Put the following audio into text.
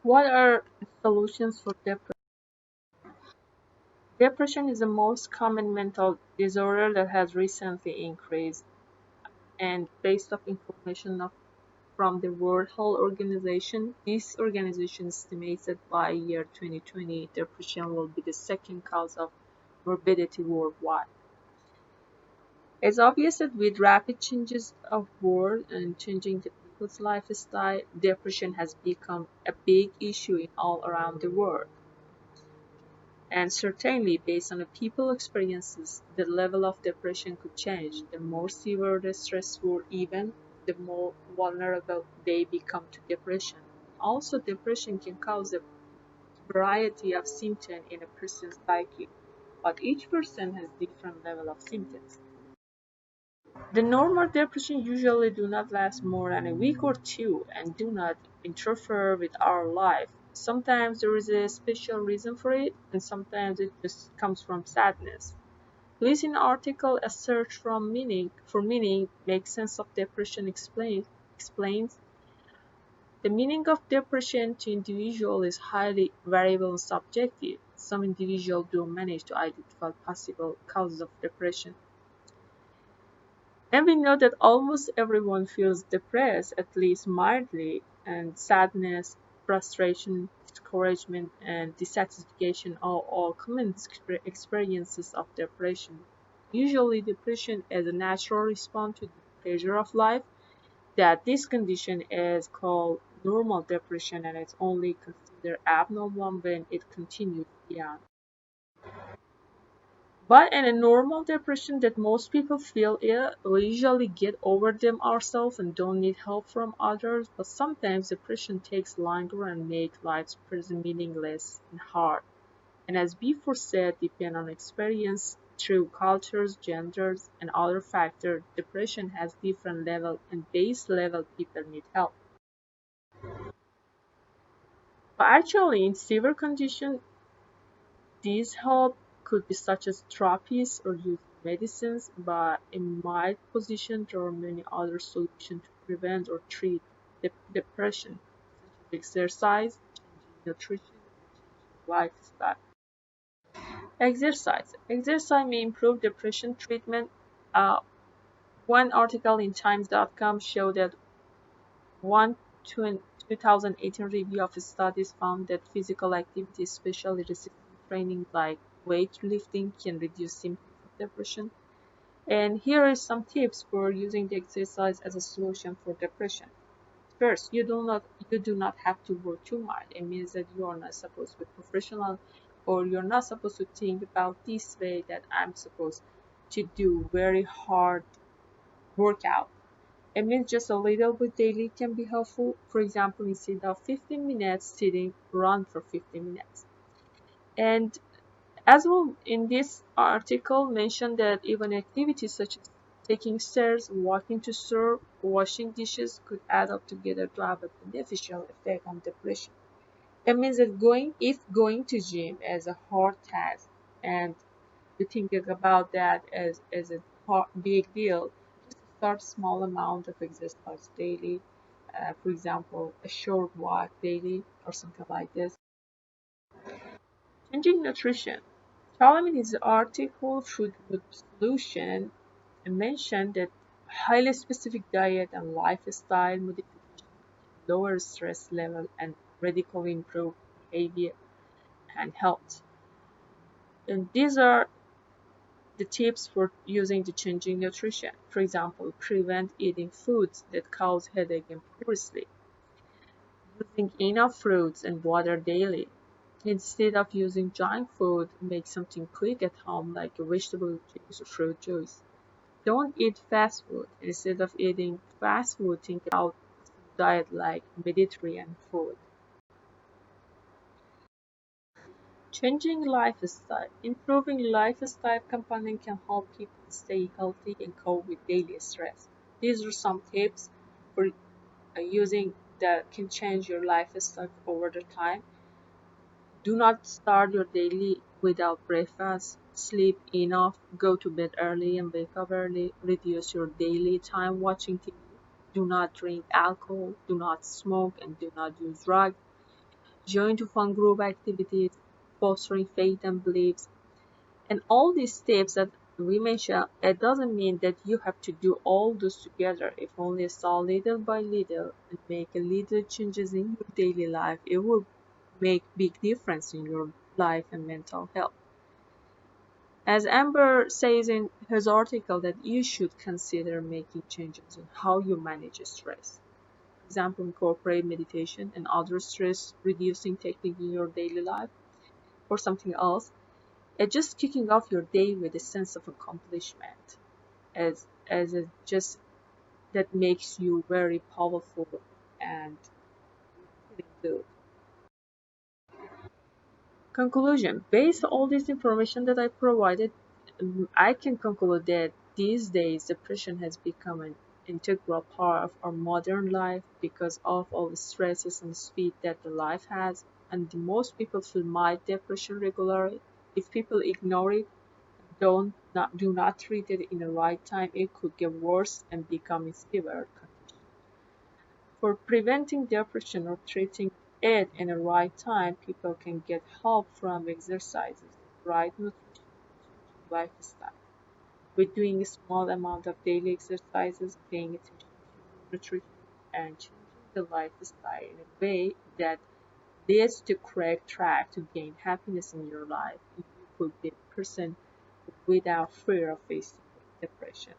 What are solutions for depression? Depression is the most common mental disorder that has recently increased, and based on information from the World Health Organization, this organization estimates that by year 2020, depression will be the second cause of morbidity worldwide. It's obvious that with rapid changes of world and changing the people's lifestyle, depression has become a big issue in all around the world. And certainly, based on the people experiences, the level of depression could change. The more severe the stressful event, the more vulnerable they become to depression. Also, depression can cause a variety of symptoms in a person's psyche, but each person has different level of symptoms. The normal depression usually do not last more than a week or two and do not interfere with our life. Sometimes there is a special reason for it, and sometimes it just comes from sadness. Please in article a search for meaning makes sense of depression explains the meaning of depression to individual is highly variable and subjective. Some individuals do manage to identify possible causes of depression. And we know that almost everyone feels depressed, at least mildly, and sadness, frustration, discouragement, and dissatisfaction are all common experiences of depression. Usually, depression is a natural response to the pressure of life. That this condition is called normal depression and it's only considered abnormal when it continues beyond. But in a normal depression that most people feel ill, we usually get over them ourselves and don't need help from others. But sometimes depression takes longer and makes life pretty meaningless and hard. And as before said, depend on experience through cultures, genders, and other factors. Depression has different level and base level people need help. But actually, in severe conditions, these help could be such as therapies or using medicines, but in mild position there are many other solutions to prevent or treat depression, such as exercise, changing nutrition, and changing lifestyle. Exercise may improve depression treatment. Uh, One article in Times.com showed that one 2018 review of studies found that physical activity, especially resistance training like weightlifting, can reduce symptoms of depression. And here are some tips for using the exercise as a solution for depression. First, you do not have to work too hard. It means that you are not supposed to be professional or you're not supposed to think about this way that I'm supposed to do very hard workout. It means just a little bit daily can be helpful. For example, instead of 15 minutes sitting, run for 15 minutes. And as well, in this article mentioned that even activities such as taking stairs, walking to store, washing dishes could add up together to have a beneficial effect on depression. It means that going to gym is a hard task and you thinking about that as a big deal, just start small amount of exercise daily. For example, a short walk daily or something like this. Changing nutrition. Column in his article Food Solution mentioned that highly specific diet and lifestyle modification lower stress level and radically improve behavior and health. And these are the tips for using the changing nutrition. For example, prevent eating foods that cause headache and poor sleep. Using enough fruits and water daily. Instead of using junk food, make something quick at home like a vegetable juice or fruit juice. Don't eat fast food. Instead of eating fast food, think about diet like Mediterranean food. Changing lifestyle. Improving lifestyle component can help people stay healthy and cope with daily stress. These are some tips for using that can change your lifestyle over the time. Do not start your daily without breakfast. Sleep enough, go to bed early and wake up early. Reduce your daily time watching TV. Do not drink alcohol, do not smoke, and do not use drugs. join to fun group activities, fostering faith and beliefs. And all these steps that we mentioned, it doesn't mean that you have to do all those together. If only start little by little and make a little changes in your daily life, it will make big difference in your life and mental health. As Amber says in his article, that you should consider making changes in how you manage stress. For example, incorporate meditation and other stress reducing technique in your daily life, or something else. It's just kicking off your day with a sense of accomplishment, as it just that makes you very powerful and feeling good. Conclusion: based on all this information that I provided, I can conclude that these days depression has become an integral part of our modern life because of all the stresses and speed that the life has, and most people feel mild depression regularly. If people ignore it, do not treat it in the right time, it could get worse and become a severe condition. For preventing depression or treating it in the right time, people can get help from exercises, right nutrition, changing lifestyle. With doing a small amount of daily exercises, paying attention to your nutrition, and changing the lifestyle in a way that leads to correct track to gain happiness in your life, you could be a person without fear of facing depression.